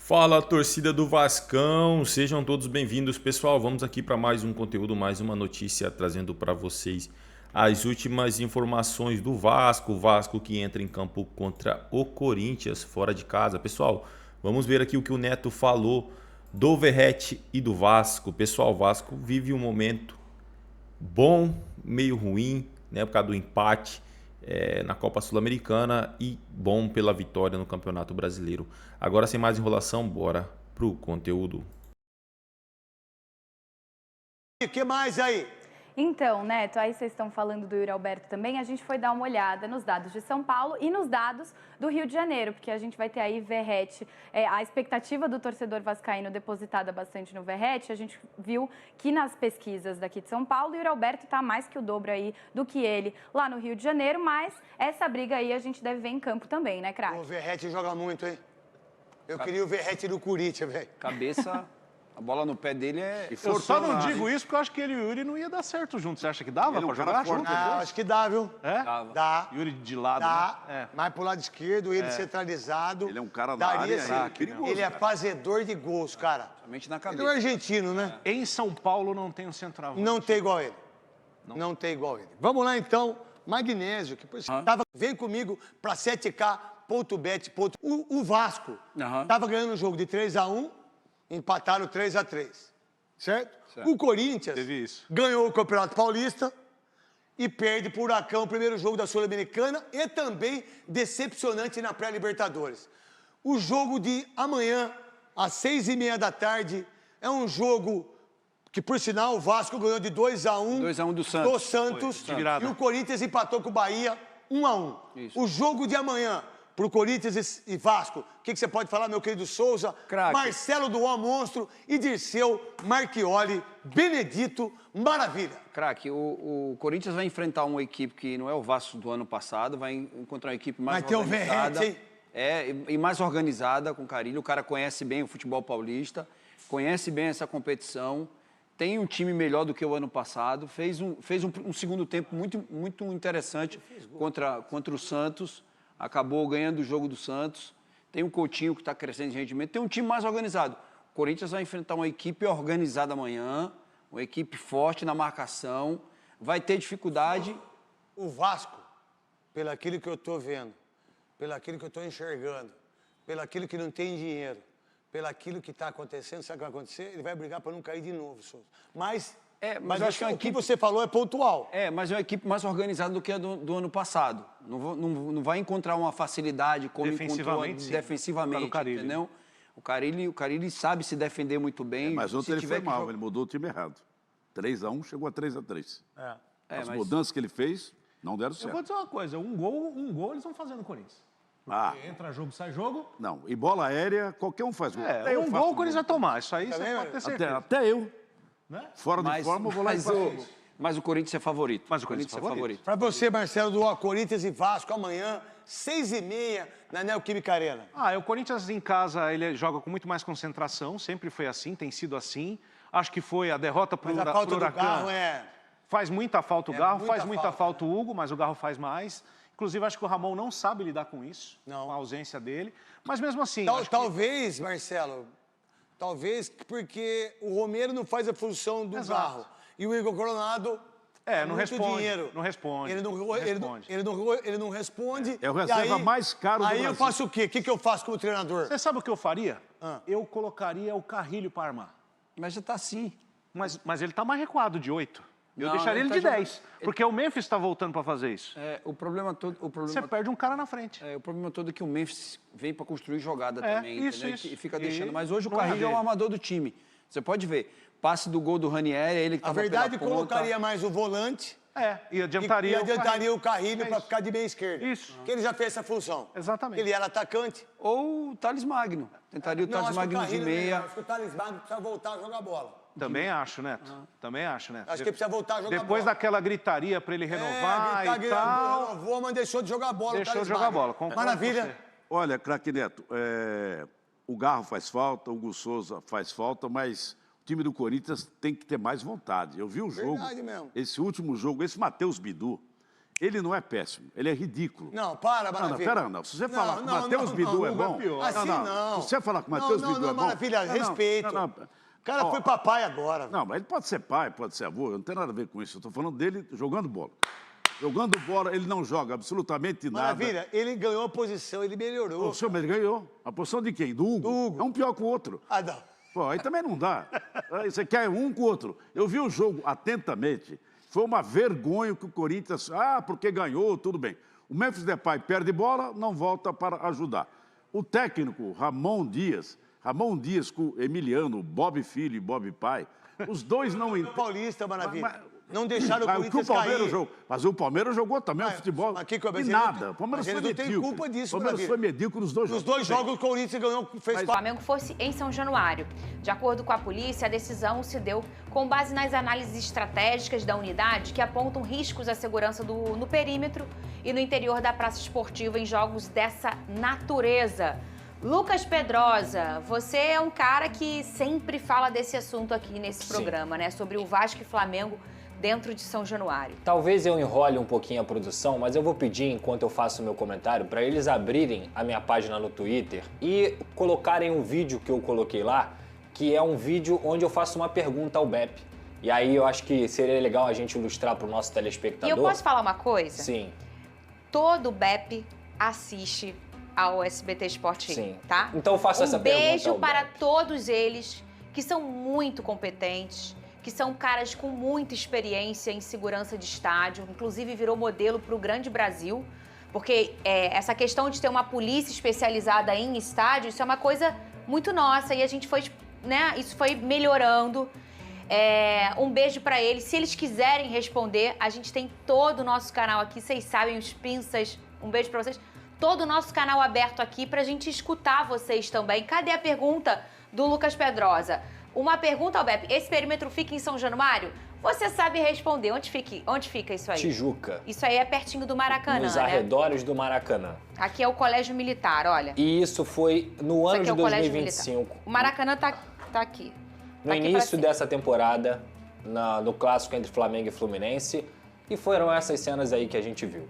Fala, torcida do Vascão, sejam todos bem-vindos, pessoal. Vamos aqui para mais um conteúdo, mais uma notícia, trazendo para vocês as últimas informações do Vasco. O Vasco que entra em campo contra o Corinthians fora de casa. Pessoal, vamos ver aqui o que o Neto falou do Verratti e do Vasco. Pessoal, o Vasco vive um momento bom, meio ruim, né, por causa do empate na Copa Sul-Americana e bom pela vitória no Campeonato Brasileiro. Agora, sem mais enrolação, bora pro conteúdo. O que mais aí? Então, Neto, aí vocês estão falando do Yuri Alberto também, a gente foi dar uma olhada nos dados de São Paulo e nos dados do Rio de Janeiro, porque a gente vai ter aí Verratti, a expectativa do torcedor vascaíno depositada bastante no Verratti, a gente viu que nas pesquisas daqui de São Paulo, o Yuri Alberto está mais que o dobro aí do que ele lá no Rio de Janeiro, mas essa briga aí a gente deve ver em campo também, né, craque? O Verratti joga muito, hein? Eu queria o Verratti do Corinthians, velho. Cabeça, a bola no pé dele é... Eu só não digo isso porque eu acho que ele e o Yuri não ia dar certo juntos. Você acha que dava pra jogar junto? Não, acho que dá, viu? É? Dá. Yuri de lado, Dá. né? Mais pro lado esquerdo, ele centralizado. Ele é um cara da daria, área, assim, perigoso, ele é cara. fazedor de gols, cara. Somente na Ele cabeça. é um argentino, né? Em São Paulo não tem um centroavante. Não tem igual ele. Não tem igual ele. Vamos lá, então. Magnésio, que por isso vem comigo pra 7k.bet. O Vasco tava ganhando o jogo de 3-1, empataram 3-3. Certo? O Corinthians Teve isso. ganhou o Campeonato Paulista e perde pro Huracão o primeiro jogo da Sul-Americana e também decepcionante na pré-Libertadores. O jogo de amanhã, às 6h30 da tarde, é um jogo que, por sinal, o Vasco ganhou de 2-1 2-1 do Santos. do Santos. Foi, de virada. E o Corinthians empatou com o Bahia 1-1. Isso. O jogo de amanhã, pro Corinthians e Vasco, o que você pode falar, meu querido Souza? Craque. Marcelo do O Monstro e Dirceu Marchioli, Benedito, maravilha. Craque, o Corinthians vai enfrentar uma equipe que não é o Vasco do ano passado, vai encontrar uma equipe mais Vai ter o organizada. Verratti, hein? E mais organizada com o Carille. O cara conhece bem o futebol paulista, conhece bem essa competição, tem um time melhor do que o ano passado, fez um segundo tempo muito interessante contra o Santos, acabou ganhando o jogo do Santos, tem um Coutinho que está crescendo de rendimento, tem um time mais organizado. O Corinthians vai enfrentar uma equipe organizada amanhã, uma equipe forte na marcação, vai ter dificuldade. O Vasco, pelo aquilo que eu estou vendo, pelo aquilo que eu estou enxergando, pelo aquilo que não tem dinheiro, pelo aquilo que está acontecendo, sabe o que vai acontecer? Ele vai brigar para não cair de novo, Souza. Mas eu acho que é uma o que equipe... você falou é pontual. Mas é uma equipe mais organizada do que a do ano passado. Não vai encontrar uma facilidade como encontrou Defensivamente, sim. defensivamente, Para o Carille. entendeu? O Carille sabe se defender muito bem. Mas ontem se ele tiver foi que mal, jogar- ele mudou o time errado. 3-1, chegou a 3-3. As mas- mudanças que ele fez não deram Eu certo. vou dizer uma coisa, um gol eles vão fazer no Corinthians. Ah, Entra jogo, sai jogo. não. E bola aérea, qualquer um faz gol. Até eu Um faço gol o Corinthians vai tomar, isso aí você Também, pode ter Até, certeza. até eu. Né? Fora de forma, eu vou lá e faço gol. Mas o Corinthians é favorito. Mas o Corinthians é favorito. Para você, Marcelo, do O, Corinthians e Vasco, amanhã, 6h30, na Neoquímica Arena. O Corinthians em casa, ele joga com muito mais concentração, sempre foi assim, tem sido assim. Acho que foi a derrota pro Mas a falta do Huracan. carro é... Faz muita falta o Garro, muita faz muita falta. falta o Hugo, mas o Garro faz mais. Inclusive, acho que o Ramon não sabe lidar com isso, Não. com a ausência dele. Mas mesmo assim, acho que- Talvez, Marcelo, talvez porque o Romero não faz a função do Exato. Garro. E o Igor Coronado... não muito responde, dinheiro. não responde, Ele não, não ele responde. ele não responde. É o e reserva mais caro do Aí eu Brasil. faço o quê? O que eu faço como treinador? Você sabe o que eu faria? Ah. Eu colocaria o Carrilho para armar. Mas já está assim. Mas ele está mais recuado de 8. Eu Não, deixaria ele ele de tá 10, porque o Memphis está voltando para fazer isso. O problema todo... Você perde um cara na frente. O problema todo é que o Memphis vem para construir jogada É, também, isso, entendeu? isso. E fica E deixando. Mas hoje o não é Carrillo é o dele. armador do time. Você pode ver. Passe do gol do Ranieri, ele que A estava verdade, pela ponta. colocaria mais o volante E adiantaria, e adiantaria o Carrilho É para isso. ficar de meia esquerda. Isso. Que ele já fez essa função. Exatamente. Ele era atacante. Ou o Thales Magno. Tentaria o Não, Thales acho que o Magno de Carrilho é melhor. meia. Acho que o Thales Magno precisa voltar a jogar bola. Também acho, Neto. Também acho, Neto. Acho que ele precisa voltar a jogar Depois bola. daquela gritaria para ele renovar e tal... Renovou, mas deixou de jogar bola. o Deixou Thales de jogar Magno. bola, concordo com Maravilha. você. Olha, craque Neto, o Garro faz falta, o Hugo Souza faz falta, mas o time do Corinthians tem que ter mais vontade. Eu vi o jogo, Verdade mesmo. esse último jogo, esse Matheus Bidu, Ele não é péssimo, ele é ridículo. Não, para, Não, Maravilha. pera, não. Se você falar que o Matheus Bidu é bom... Assim não. Se você falar que o Matheus Bidu é bom... Maravilha, respeito. Não. O cara foi papai agora. Não, mas ele pode ser pai, pode ser avô, eu não tenho nada a ver com isso. Eu estou falando dele jogando bola. Jogando bola, ele não joga absolutamente nada. Maravilha, ele ganhou a posição, ele melhorou. O senhor, mas ele ganhou. A posição de quem? Do Hugo? Do Hugo. É um pior que o outro. Ah, não. Pô, aí também não dá. Aí você quer um com o outro. Eu vi o jogo atentamente. Foi uma vergonha que o Corinthians... porque ganhou, tudo bem. O Memphis Depay perde bola, não volta para ajudar. O técnico, Ramon Dias com o Emiliano, Bob Filho e Bob Pai, os dois não... Paulista, Maravilha. Não deixaram o Mas Corinthians o Palmeiras cair. jogou. Mas o Palmeiras jogou também o futebol. Mas que eu- E mas ele nada. não- O Palmeiras mas foi ele não tem medíocre. culpa disso, O Palmeiras Maravilha. foi medíocre nos dois Nos jogos. dois jogos, o Corinthians ganhou, fez O Flamengo fosse em São Januário. De acordo com a polícia, a decisão se deu com base nas análises estratégicas da unidade que apontam riscos à segurança no perímetro e no interior da praça esportiva em jogos dessa natureza. Lucas Pedrosa, você é um cara que sempre fala desse assunto aqui nesse programa, né? Sobre o Vasco e Flamengo dentro de São Januário. Talvez eu enrole um pouquinho a produção, mas eu vou pedir, enquanto eu faço o meu comentário, para eles abrirem a minha página no Twitter e colocarem um vídeo que eu coloquei lá, que é um vídeo onde eu faço uma pergunta ao Beppe. E aí eu acho que seria legal a gente ilustrar para o nosso E telespectador. eu posso falar uma coisa? Sim. Todo BEP assiste ao SBT Sport Rio, Sim. tá? Então eu faço essa pergunta beijo ao para Beppe. todos eles que são muito competentes, que são caras com muita experiência em segurança de estádio, inclusive virou modelo para o grande Brasil, porque essa questão de ter uma polícia especializada em estádio, isso é uma coisa muito nossa e a gente foi, né, isso foi melhorando. Um beijo pra eles. Se eles quiserem responder, a gente tem todo o nosso canal aqui, vocês sabem, os pinças, um beijo pra vocês. Todo o nosso canal aberto aqui pra gente escutar vocês também. Cadê a pergunta do Lucas Pedrosa? Uma pergunta ao Beppe. Esse perímetro fica em São Januário? Você sabe responder. Onde fica isso aí? Tijuca. Isso aí é pertinho do Maracanã, Nos né? arredores do Maracanã. Aqui é o Colégio Militar, olha. E isso foi no ano aqui de é o Colégio 2025. O Maracanã tá aqui. No Tá aqui pra início cima. dessa temporada, no clássico entre Flamengo e Fluminense, e foram essas cenas aí que a gente viu.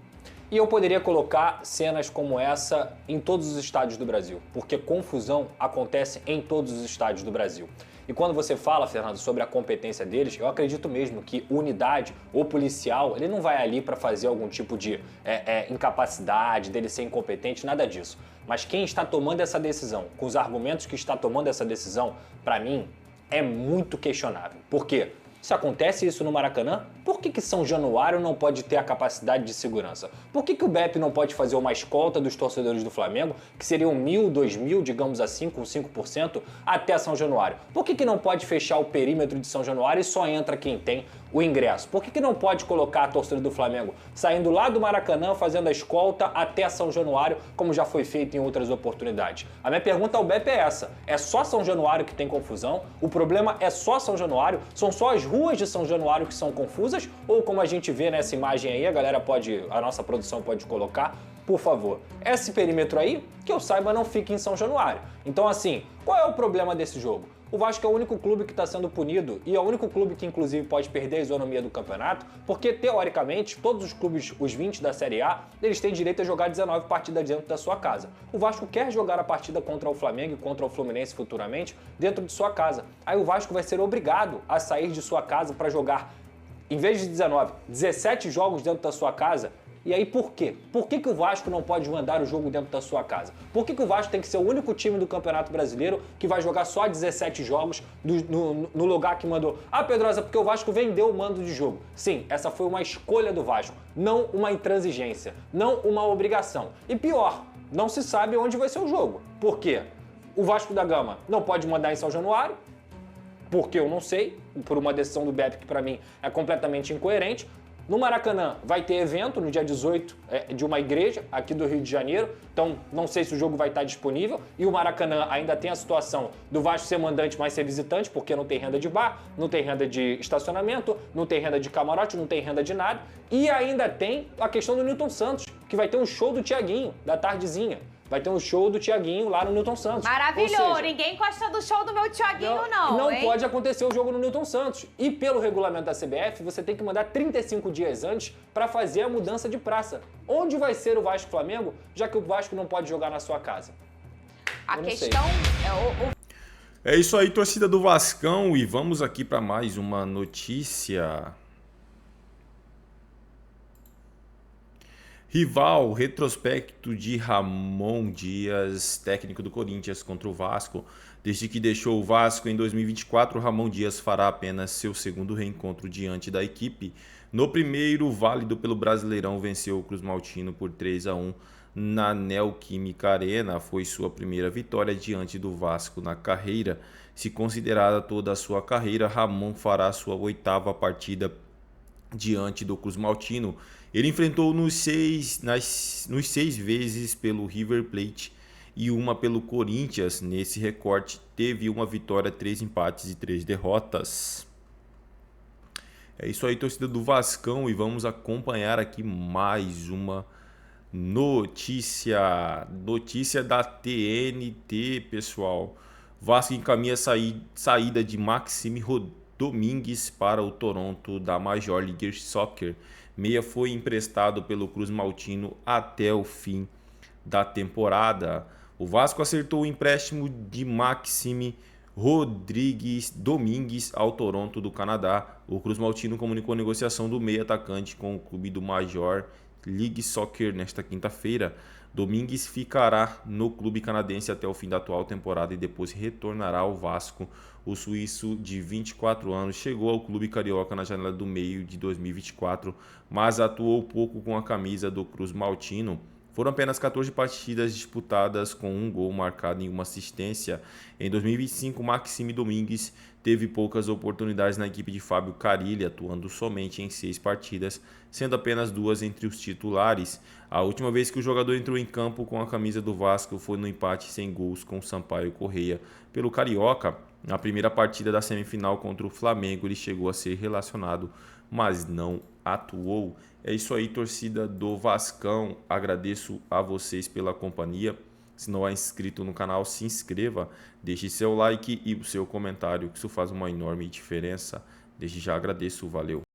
E eu poderia colocar cenas como essa em todos os estádios do Brasil, porque confusão acontece em todos os estádios do Brasil. E quando você fala, Fernando, sobre a competência deles, eu acredito mesmo que unidade ou policial, ele não vai ali para fazer algum tipo de incapacidade, dele ser incompetente, nada disso. Mas quem está tomando essa decisão, com os argumentos que está tomando essa decisão, para mim, é muito questionável. Por quê? Se acontece isso no Maracanã, por que São Januário não pode ter a capacidade de segurança? Por que o BEP não pode fazer uma escolta dos torcedores do Flamengo, que seriam 1.000, 2.000, digamos assim, com 5%, até São Januário? Por que não pode fechar o perímetro de São Januário e só entra quem tem o ingresso? Por que não pode colocar a torcida do Flamengo saindo lá do Maracanã, fazendo a escolta até São Januário, como já foi feito em outras oportunidades? A minha pergunta ao BEP é essa. É só São Januário que tem confusão? O problema é só São Januário? São só as ruas de São Januário que são confusas? Ou como a gente vê nessa imagem aí, a nossa produção pode colocar, por favor. Esse perímetro aí, que eu saiba, não fica em São Januário. Então assim, qual é o problema desse jogo? O Vasco é o único clube que está sendo punido e é o único clube que, inclusive, pode perder a isonomia do campeonato, porque, teoricamente, todos os clubes, os 20 da Série A, eles têm direito a jogar 19 partidas dentro da sua casa. O Vasco quer jogar a partida contra o Flamengo e contra o Fluminense futuramente dentro de sua casa. Aí o Vasco vai ser obrigado a sair de sua casa para jogar, em vez de 19, 17 jogos dentro da sua casa. E aí por quê? Por que o Vasco não pode mandar o jogo dentro da sua casa? Por que o Vasco tem que ser o único time do Campeonato Brasileiro que vai jogar só 17 jogos no lugar que mandou? Ah, Pedrosa, porque o Vasco vendeu o mando de jogo. Sim, essa foi uma escolha do Vasco, não uma intransigência, não uma obrigação. E pior, não se sabe onde vai ser o jogo. Por quê? O Vasco da Gama não pode mandar em São Januário, porque eu não sei, por uma decisão do BEP que para mim é completamente incoerente. No Maracanã vai ter evento no dia 18 de uma igreja aqui do Rio de Janeiro, então não sei se o jogo vai estar disponível. E o Maracanã ainda tem a situação do Vasco ser mandante, mas ser visitante, porque não tem renda de bar, não tem renda de estacionamento, não tem renda de camarote, não tem renda de nada. E ainda tem a questão do Nilton Santos, que vai ter um show do Thiaguinho, da tardezinha. vai ter um show do Thiaguinho lá no Newton Santos. Maravilhoso. Ou seja, Ninguém gosta do show do meu Thiaguinho, não, hein? pode acontecer o jogo no Newton Santos. E pelo regulamento da CBF, você tem que mandar 35 dias antes para fazer a mudança de praça. Onde vai ser o Vasco Flamengo, já que o Vasco não pode jogar na sua casa? A Eu não sei. questão É isso aí, torcida do Vascão, e vamos aqui para mais uma notícia. Rival, retrospecto de Ramon Dias, técnico do Corinthians contra o Vasco. Desde que deixou o Vasco em 2024, Ramon Dias fará apenas seu segundo reencontro diante da equipe. No primeiro, válido pelo Brasileirão, venceu o Cruz Maltino por 3-1 na Neoquímica Arena. Foi sua primeira vitória diante do Vasco na carreira. Se considerada toda a sua carreira, Ramon fará sua 8ª partida diante do Cruz Maltino. Ele enfrentou nos 6 vezes pelo River Plate e uma pelo Corinthians. Nesse recorte, teve uma vitória, 3 empates e 3 derrotas. É isso aí, torcida do Vascão, e vamos acompanhar aqui mais uma notícia. Notícia da TNT, pessoal. Vasco encaminha saída de Maxime Domingues para o Toronto da Major League Soccer. Meia foi emprestado pelo Cruz Maltino até o fim da temporada. O Vasco acertou o empréstimo de Maxime Domingues ao Toronto do Canadá. O Cruz Maltino comunicou a negociação do meia atacante com o clube do Major League Soccer nesta quinta-feira. Domingues ficará no clube canadense até o fim da atual temporada e depois retornará ao Vasco. O suíço de 24 anos chegou ao clube carioca na janela do meio de 2024, mas atuou pouco com a camisa do Cruz Maltino. Foram apenas 14 partidas disputadas, com um gol marcado e uma assistência. Em 2025, Maxime Domingues teve poucas oportunidades na equipe de Fábio Carille, atuando somente em 6 partidas, sendo apenas 2 entre os titulares. A última vez que o jogador entrou em campo com a camisa do Vasco foi no empate sem gols com Sampaio Corrêa pelo Carioca. Na primeira partida da semifinal contra o Flamengo, ele chegou a ser relacionado, mas não atuou. É isso aí, torcida do Vascão. Agradeço a vocês pela companhia. Se não é inscrito no canal, se inscreva, deixe seu like e o seu comentário, que isso faz uma enorme diferença. Desde já agradeço, valeu.